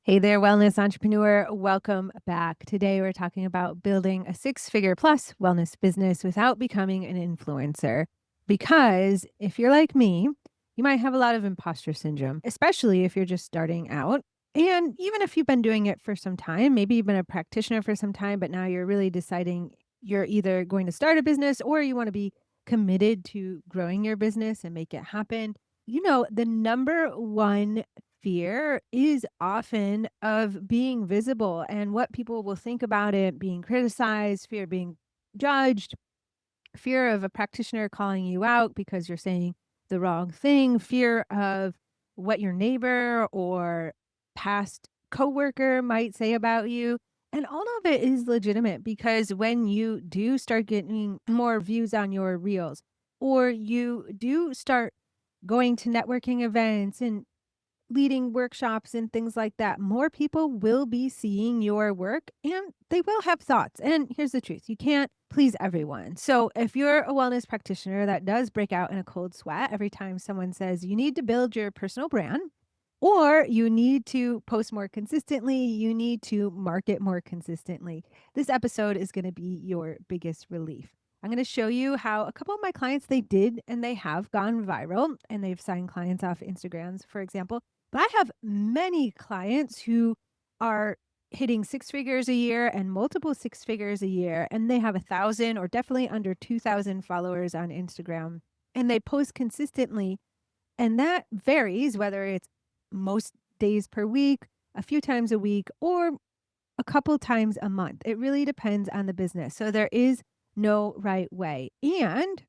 Hey there, wellness entrepreneur. Welcome back. Today, we're talking about building a six-figure plus wellness business without becoming an influencer. Because if you're like me, you might have a lot of imposter syndrome, especially if you're just starting out. And even if you've been doing it for some time, maybe you've been a practitioner for some time, but now you're really deciding you're either going to start a business or you want to be committed to growing your business and make it happen. The number one fear is often of being visible and what people will think about it, being criticized, fear of being judged, fear of a practitioner calling you out because you're saying the wrong thing, fear of what your neighbor or past coworker might say about you. And all of it is legitimate because when you do start getting more views on your reels, or you do start going to networking events and leading workshops and things like that, more people will be seeing your work and they will have thoughts. And here's the truth, you can't please everyone. So, if you're a wellness practitioner that does break out in a cold sweat every time someone says you need to build your personal brand, or you need to post more consistently, you need to market more consistently, this episode is going to be your biggest relief. I'm going to show you how a couple of my clients, they did and they have gone viral and they've signed clients off Instagrams, for example. But I have many clients who are hitting six figures a year and multiple six figures a year, and they have 1,000 or definitely under 2,000 followers on Instagram, and they post consistently. And that varies whether it's most days per week, a few times a week, or a couple times a month. It really depends on the business. So there is no right way. And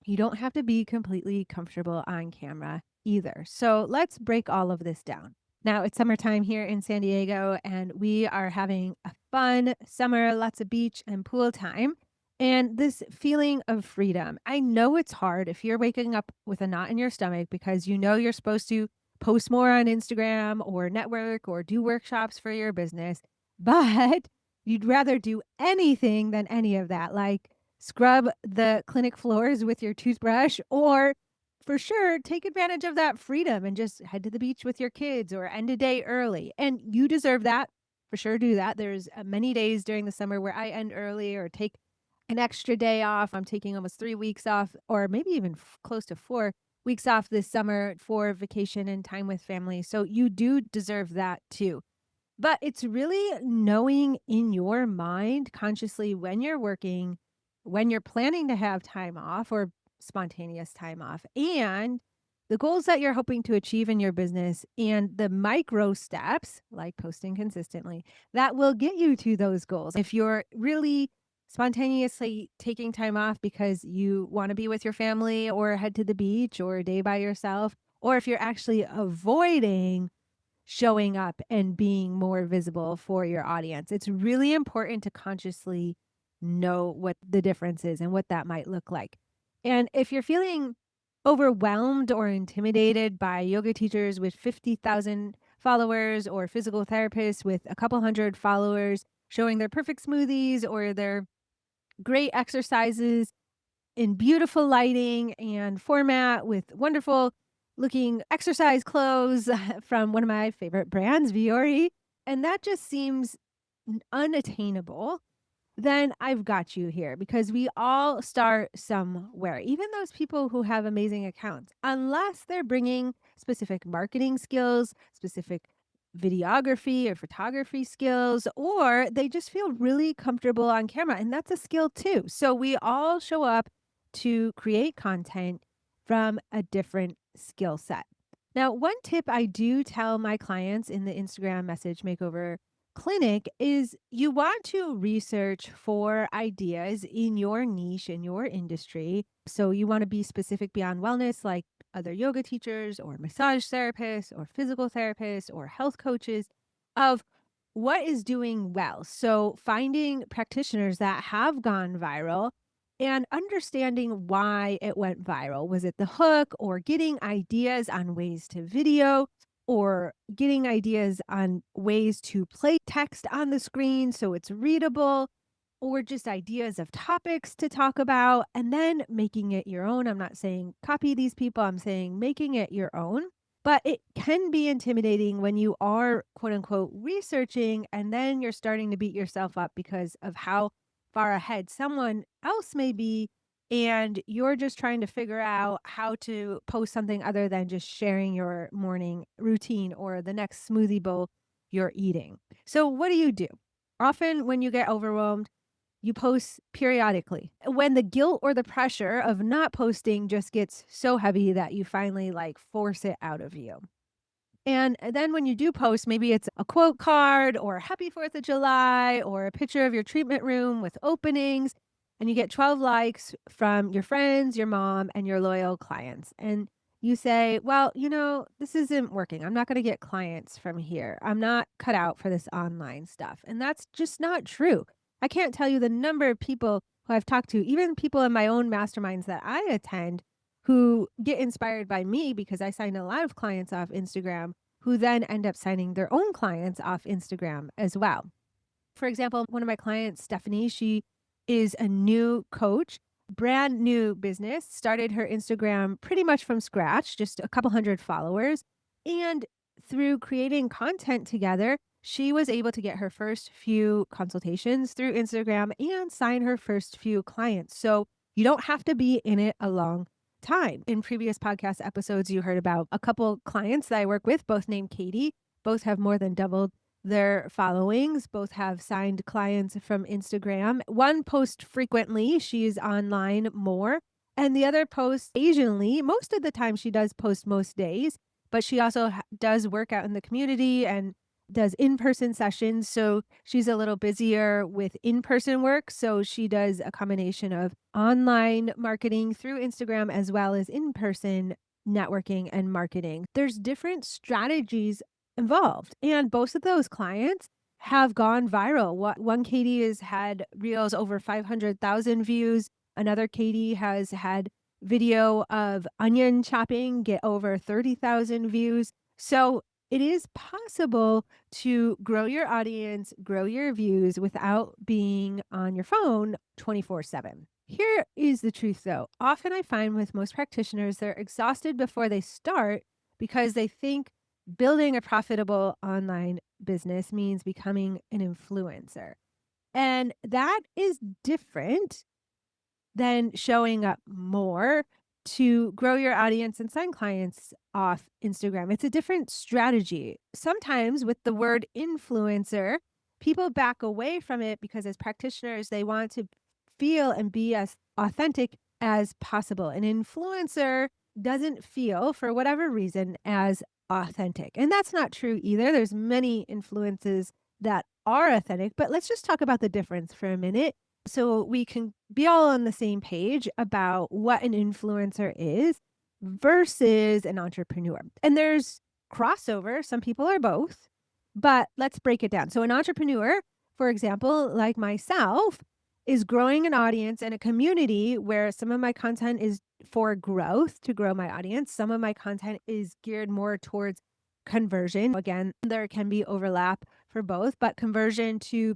you don't have to be completely comfortable on camera either. So let's break all of this down. Now, it's summertime here in San Diego, and we are having a fun summer, lots of beach and pool time. And this feeling of freedom. I know it's hard if you're waking up with a knot in your stomach because you know you're supposed to post more on Instagram or network or do workshops for your business, but you'd rather do anything than any of that. Like, scrub the clinic floors with your toothbrush, or for sure, take advantage of that freedom and just head to the beach with your kids or end a day early. And you deserve that. For sure, do that. There's many days during the summer where I end early or take an extra day off. I'm taking almost 3 weeks off, or maybe even close to 4 weeks off this summer for vacation and time with family. So you do deserve that too. But it's really knowing in your mind consciously when you're working, when you're planning to have time off or spontaneous time off, and the goals that you're hoping to achieve in your business, and the micro steps like posting consistently that will get you to those goals. If you're really spontaneously taking time off because you want to be with your family or head to the beach or a day by yourself, or if you're actually avoiding showing up and being more visible for your audience. It's really important to consciously know what the difference is and what that might look like. And if you're feeling overwhelmed or intimidated by yoga teachers with 50,000 followers or physical therapists with a couple hundred followers showing their perfect smoothies or their great exercises in beautiful lighting and format with wonderful looking exercise clothes from one of my favorite brands, Viore, and that just seems unattainable, then I've got you here because we all start somewhere. Even those people who have amazing accounts, unless they're bringing specific marketing skills, specific videography or photography skills, or they just feel really comfortable on camera. And that's a skill too. So we all show up to create content from a different skill set. Now, one tip I do tell my clients in the Instagram message makeover clinic is you want to research for ideas in your niche, in your industry. So you want to be specific beyond wellness, like other yoga teachers or massage therapists or physical therapists or health coaches, of what is doing well. So finding practitioners that have gone viral and understanding why it went viral. Was it the hook, or getting ideas on ways to video, or getting ideas on ways to play text on the screen so it's readable, or just ideas of topics to talk about, and then making it your own. I'm not saying copy these people, I'm saying making it your own. But it can be intimidating when you are, quote unquote, researching and then you're starting to beat yourself up because of how far ahead someone else may be. And you're just trying to figure out how to post something other than just sharing your morning routine or the next smoothie bowl you're eating. So, what do you do? Often, when you get overwhelmed, you post periodically. When the guilt or the pressure of not posting just gets so heavy that you finally like force it out of you. And then when you do post, maybe it's a quote card or happy 4th of July or a picture of your treatment room with openings, and you get 12 likes from your friends, your mom, and your loyal clients. And you say, well, this isn't working. I'm not going to get clients from here. I'm not cut out for this online stuff. And that's just not true. I can't tell you the number of people who I've talked to, even people in my own masterminds that I attend, who get inspired by me because I sign a lot of clients off Instagram who then end up signing their own clients off Instagram as well. For example, one of my clients, Stephanie, she is a new coach, brand new business, started her Instagram pretty much from scratch, just a couple hundred followers. And through creating content together, she was able to get her first few consultations through Instagram and sign her first few clients. So you don't have to be in it a long time. In previous podcast episodes, you heard about a couple clients that I work with, both named Katie. Both have more than doubled their followings. Both have signed clients from Instagram. One posts frequently, she's online more, and the other posts occasionally. Most of the time, she does post most days, but she also does work out in the community and does in-person sessions. So she's a little busier with in-person work. So she does a combination of online marketing through Instagram as well as in-person networking and marketing. There's different strategies involved. And both of those clients have gone viral. One Katie has had reels over 500,000 views. Another Katie has had video of onion chopping get over 30,000 views. So it is possible to grow your audience, grow your views without being on your phone 24/7. Here is the truth though. Often I find with most practitioners, they're exhausted before they start because they think building a profitable online business means becoming an influencer. And that is different than showing up more to grow your audience and sign clients off Instagram. It's a different strategy. Sometimes with the word influencer, people back away from it because as practitioners, they want to feel and be as authentic as possible. An influencer doesn't feel, for whatever reason, as authentic. And that's not true either. There's many influences that are authentic, but let's just talk about the difference for a minute so we can be all on the same page about what an influencer is versus an entrepreneur. And there's crossover. Some people are both, but let's break it down. So an entrepreneur, for example, like myself, is growing an audience and a community where some of my content is for growth to grow my audience. Some of my content is geared more towards conversion. Again, there can be overlap for both, but conversion to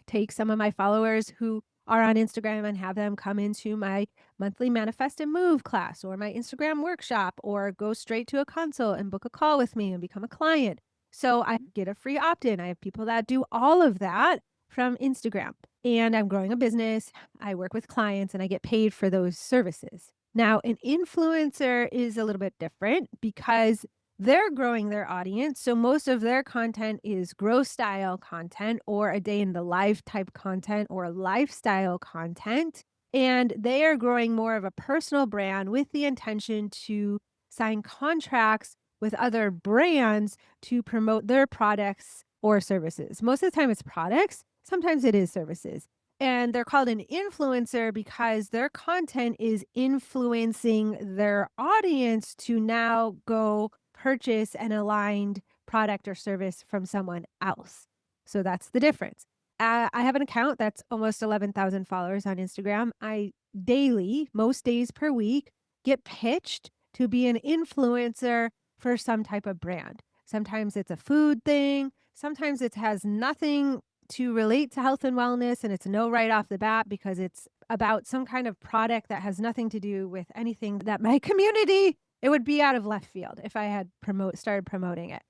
take some of my followers who are on Instagram and have them come into my monthly manifest and move class or my Instagram workshop or go straight to a consult and book a call with me and become a client. So I get a free opt-in. I have people that do all of that from Instagram and I'm growing a business. I work with clients and I get paid for those services. Now, an influencer is a little bit different because they're growing their audience. So most of their content is grow style content or a day in the life type content or lifestyle content. And they are growing more of a personal brand with the intention to sign contracts with other brands to promote their products or services. Most of the time it's products, sometimes it is services. And they're called an influencer because their content is influencing their audience to now go purchase an aligned product or service from someone else. So that's the difference. I have an account that's almost 11,000 followers on Instagram. I daily, most days per week, get pitched to be an influencer for some type of brand. Sometimes it's a food thing. Sometimes it has nothing to relate to health and wellness, and it's no right off the bat because it's about some kind of product that has nothing to do with anything that my community It would be out of left field if I had started promoting it.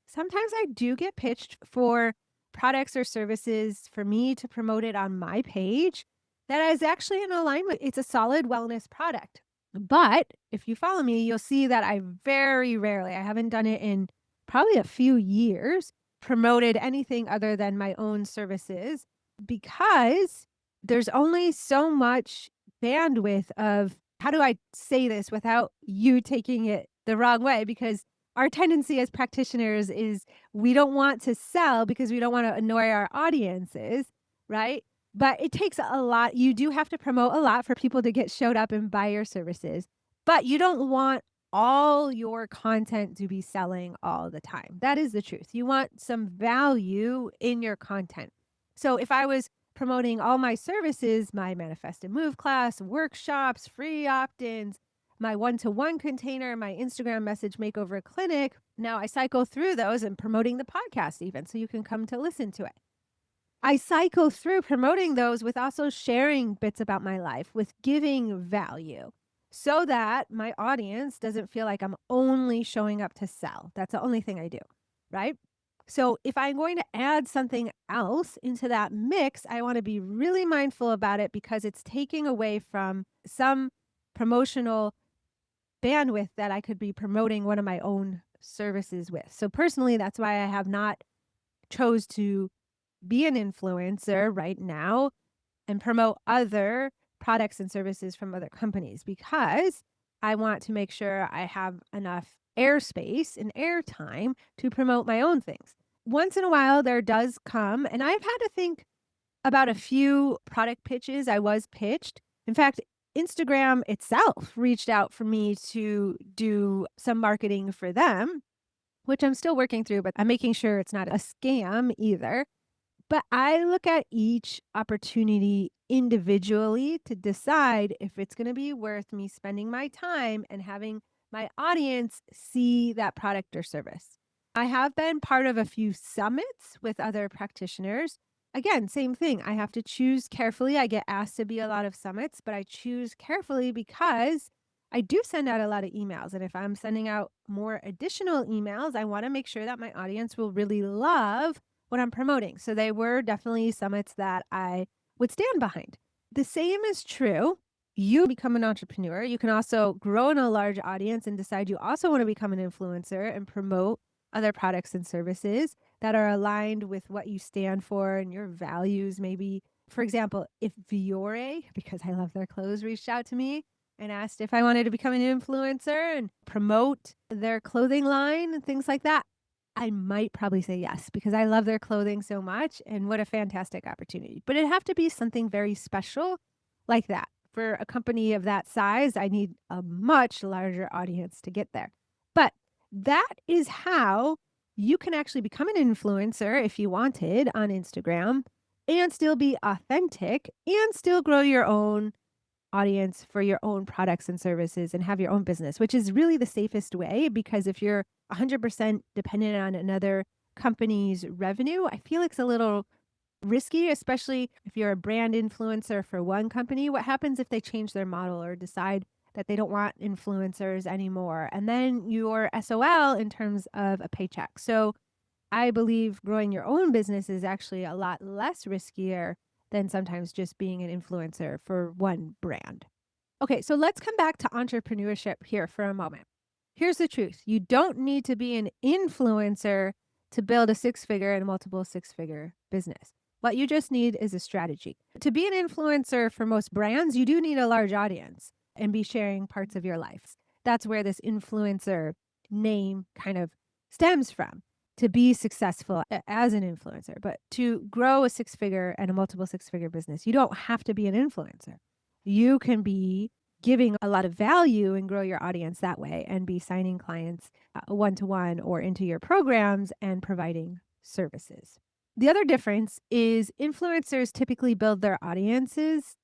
Sometimes I do get pitched for products or services for me to promote it on my page that is actually in alignment. It's a solid wellness product. But if you follow me, you'll see that I very rarely, I haven't done it in probably a few years, promoted anything other than my own services because there's only so much bandwidth of how do I say this without you taking it the wrong way? Because our tendency as practitioners is we don't want to sell because we don't want to annoy our audiences, right? But it takes a lot. You do have to promote a lot for people to get showed up and buy your services. But you don't want all your content to be selling all the time. That is the truth. You want some value in your content. So if I was promoting all my services, my Manifest and Move class, workshops, free opt-ins, my one-to-one container, my Instagram message makeover clinic, now I cycle through those and promoting the podcast even so you can come to listen to it. I cycle through promoting those with also sharing bits about my life, with giving value so that my audience doesn't feel like I'm only showing up to sell. That's the only thing I do, right? So if I'm going to add something else into that mix, I want to be really mindful about it because it's taking away from some promotional bandwidth that I could be promoting one of my own services with. So personally, that's why I have not chose to be an influencer right now and promote other products and services from other companies because I want to make sure I have enough airspace and airtime to promote my own things. Once in a while, there does come, and I've had to think about a few product pitches I was pitched. In fact, Instagram itself reached out for me to do some marketing for them, which I'm still working through, but I'm making sure it's not a scam either. But I look at each opportunity individually to decide if it's going to be worth me spending my time and having my audience see that product or service. I have been part of a few summits with other practitioners. Again, same thing. I have to choose carefully. I get asked to be a lot of summits, but I choose carefully because I do send out a lot of emails. And if I'm sending out more additional emails, I want to make sure that my audience will really love what I'm promoting. So they were definitely summits that I would stand behind. The same is true. You become an entrepreneur. You can also grow in a large audience and decide you also want to become an influencer and promote other products and services that are aligned with what you stand for and your values. Maybe, for example, if Viore, because I love their clothes, reached out to me and asked if I wanted to become an influencer and promote their clothing line and things like that, I might probably say yes because I love their clothing so much and what a fantastic opportunity. But it'd have to be something very special like that. For a company of that size, I need a much larger audience to get there. But that is how you can actually become an influencer if you wanted on Instagram and still be authentic and still grow your own audience for your own products and services and have your own business, which is really the safest way because if you're 100% dependent on another company's revenue, I feel it's a little risky, especially if you're a brand influencer for one company. What happens if they change their model or decide that they don't want influencers anymore? And then you're SOL in terms of a paycheck. So I believe growing your own business is actually a lot less riskier than sometimes just being an influencer for one brand. Okay, so let's come back to entrepreneurship here for a moment. Here's the truth. You don't need to be an influencer to build a six-figure and multiple six-figure business. What you just need is a strategy. To be an influencer for most brands, you do need a large audience and be sharing parts of your life. That's where this influencer name kind of stems from. To be successful as an influencer, but to grow a six-figure and a multiple six-figure business, you don't have to be an influencer. You can be giving a lot of value and grow your audience that way and be signing clients one-to-one or into your programs and providing services. The other difference is influencers typically build their audiences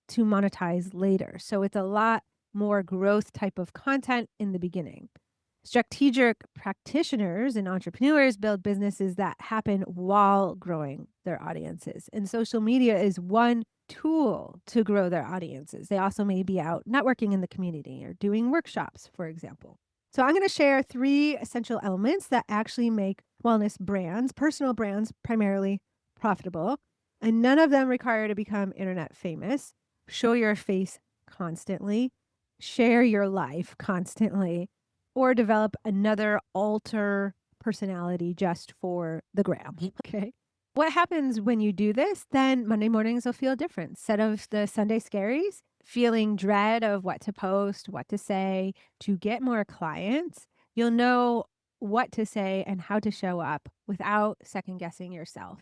to monetize later. So it's a lot more growth type of content in the beginning. Strategic practitioners and entrepreneurs build businesses that happen while growing their audiences. And social media is one tool to grow their audiences. They also may be out networking in the community or doing workshops, for example. So, I'm going to share 3 essential elements that actually make wellness brands, personal brands primarily, profitable. And none of them require to become internet famous. Show your face constantly, share your life constantly, or develop another alter personality just for the gram. Okay. What happens when you do this? Then Monday mornings will feel different. Instead of the Sunday scaries, feeling dread of what to post, what to say to get more clients, you'll know what to say and how to show up without second guessing yourself.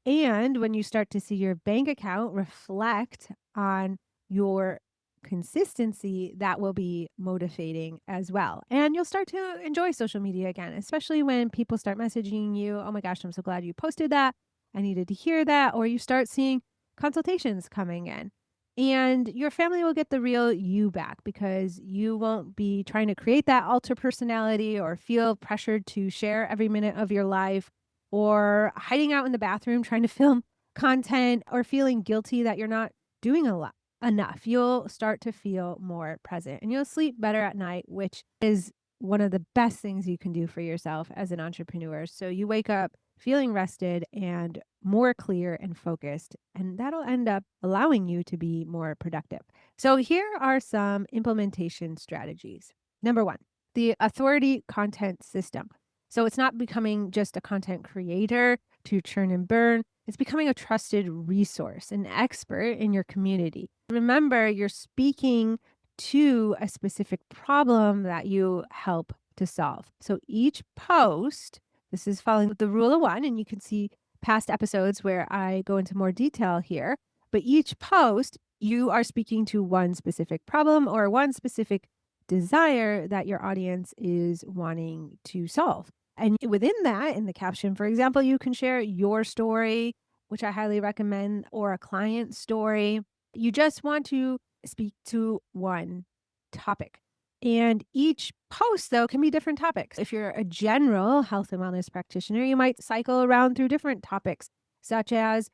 And when you start to see your bank account reflect on your consistency, that will be motivating as well. And you'll start to enjoy social media again, especially when people start messaging you, oh my gosh, I'm so glad you posted that. I needed to hear that. Or you start seeing consultations coming in. And your family will get the real you back because you won't be trying to create that alter personality or feel pressured to share every minute of your life or hiding out in the bathroom trying to film content or feeling guilty that you're not doing a lot enough. You'll start to feel more present and you'll sleep better at night, which is one of the best things you can do for yourself as an entrepreneur. So you wake up feeling rested and more clear and focused, and that'll end up allowing you to be more productive. So here are some implementation strategies. Number 1, the authority content system. So it's not becoming just a content creator to churn and burn. It's becoming a trusted resource, an expert in your community. Remember, you're speaking to a specific problem that you help to solve. So each post, this is following the rule of 1, and you can see past episodes where I go into more detail here. But each post, you are speaking to one specific problem or one specific desire that your audience is wanting to solve. And within that, in the caption, for example, you can share your story, which I highly recommend, or a client story. You just want to speak to one topic. And each post, though, can be different topics. If you're a general health and wellness practitioner, you might cycle around through different topics, such as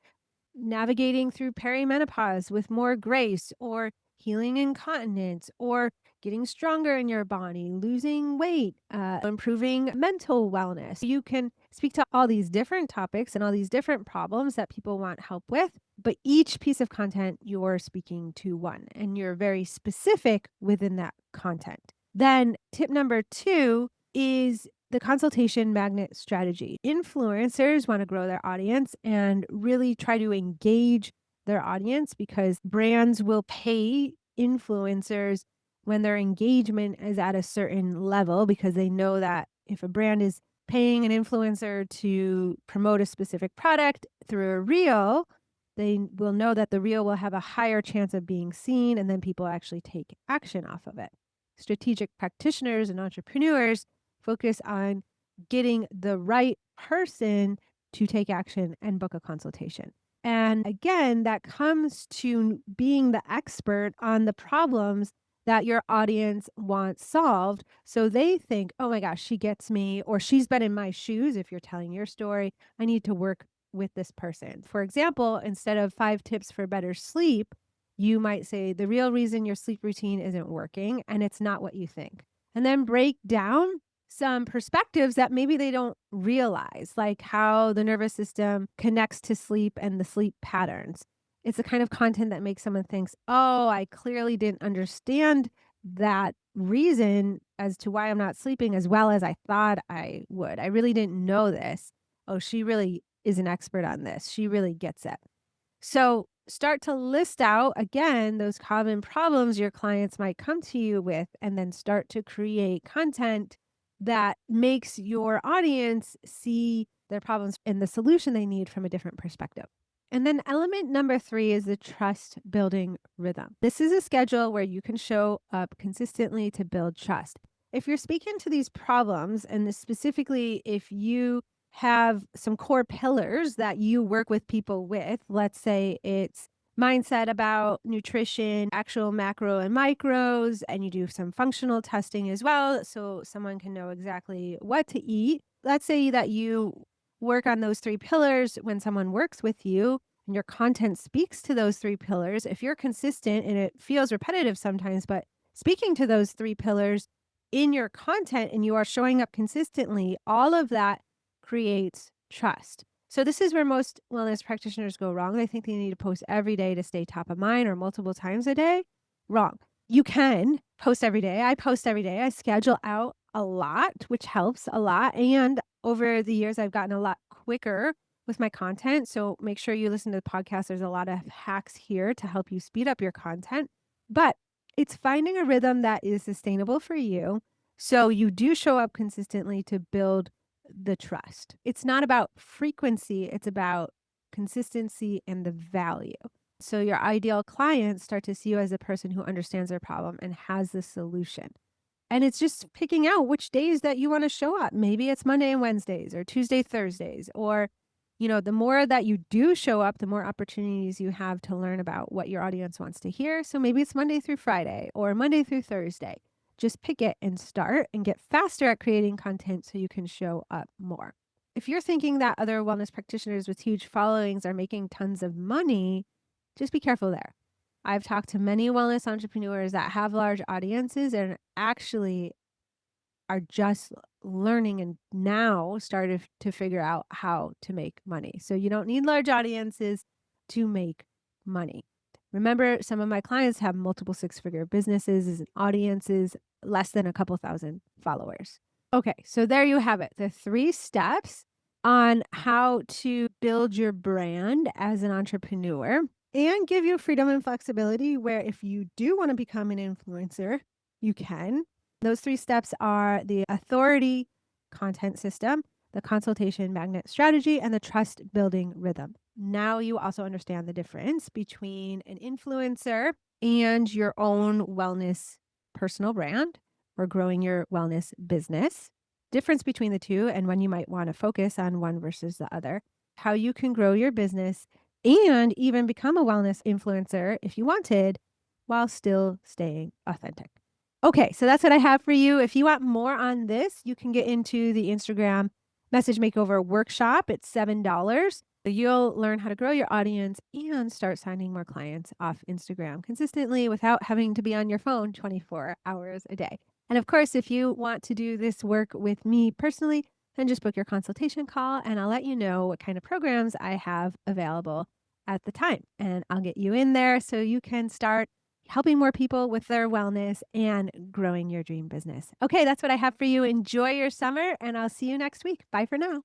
navigating through perimenopause with more grace, or healing incontinence, or getting stronger in your body, losing weight, improving mental wellness. You can speak to all these different topics and all these different problems that people want help with, but each piece of content you're speaking to one, and you're very specific within that content. Then tip number 2 is the consultation magnet strategy. Influencers want to grow their audience and really try to engage their audience because brands will pay influencers when their engagement is at a certain level, because they know that if a brand is paying an influencer to promote a specific product through a reel, they will know that the reel will have a higher chance of being seen, and then people actually take action off of it. Strategic practitioners and entrepreneurs focus on getting the right person to take action and book a consultation. And again, that comes to being the expert on the problems that your audience wants solved. So they think, oh my gosh, she gets me, or she's been in my shoes. If you're telling your story, I need to work with this person. For example, instead of 5 tips for better sleep, you might say the real reason your sleep routine isn't working and it's not what you think. And then break down some perspectives that maybe they don't realize, like how the nervous system connects to sleep and the sleep patterns. It's the kind of content that makes someone thinks, oh, I clearly didn't understand that reason as to why I'm not sleeping as well as I thought I would. I really didn't know this. Oh, she really is an expert on this. She really gets it. So start to list out again those common problems your clients might come to you with, and then start to create content that makes your audience see their problems and the solution they need from a different perspective. And then element number 3 is the trust building rhythm. This is a schedule where you can show up consistently to build trust. If you're speaking to these problems, and specifically if you have some core pillars that you work with people with, let's say it's mindset about nutrition, actual macro and micros, and you do some functional testing as well. So someone can know exactly what to eat. Let's say that you work on those three pillars when someone works with you and your content speaks to those three pillars. If you're consistent and it feels repetitive sometimes, but speaking to those three pillars in your content and you are showing up consistently, all of that creates trust. So this is where most wellness practitioners go wrong. They think they need to post every day to stay top of mind or multiple times a day. Wrong. You can post every day. I post every day. I schedule out a lot, which helps a lot. And over the years, I've gotten a lot quicker with my content. So make sure you listen to the podcast. There's a lot of hacks here to help you speed up your content. But it's finding a rhythm that is sustainable for you. So you do show up consistently to build the trust. It's not about frequency, it's about consistency and the value. So your ideal clients start to see you as a person who understands their problem and has the solution. And it's just picking out which days that you want to show up. Maybe it's Monday and Wednesdays or Tuesday, Thursdays, or, the more that you do show up, the more opportunities you have to learn about what your audience wants to hear. So maybe it's Monday through Friday or Monday through Thursday. Just pick it and start and get faster at creating content so you can show up more. If you're thinking that other wellness practitioners with huge followings are making tons of money, just be careful there. I've talked to many wellness entrepreneurs that have large audiences and actually are just learning and now started to figure out how to make money. So you don't need large audiences to make money. Remember, some of my clients have multiple six-figure businesses and audiences, less than a couple thousand followers. Okay, so there you have it. The 3 steps on how to build your brand as an entrepreneur and give you freedom and flexibility where if you do want to become an influencer, you can. Those 3 steps are the authority content system, the consultation magnet strategy, and the trust building rhythm. Now you also understand the difference between an influencer and your own wellness personal brand or growing your wellness business. Difference between the two and when you might want to focus on one versus the other. How you can grow your business and even become a wellness influencer if you wanted while still staying authentic. Okay, so that's what I have for you. If you want more on this, you can get into the Instagram message makeover workshop. It's $7. You'll learn how to grow your audience and start signing more clients off Instagram consistently without having to be on your phone 24 hours a day. And of course, if you want to do this work with me personally, then just book your consultation call and I'll let you know what kind of programs I have available at the time. And I'll get you in there so you can start helping more people with their wellness and growing your dream business. Okay, that's what I have for you. Enjoy your summer and I'll see you next week. Bye for now.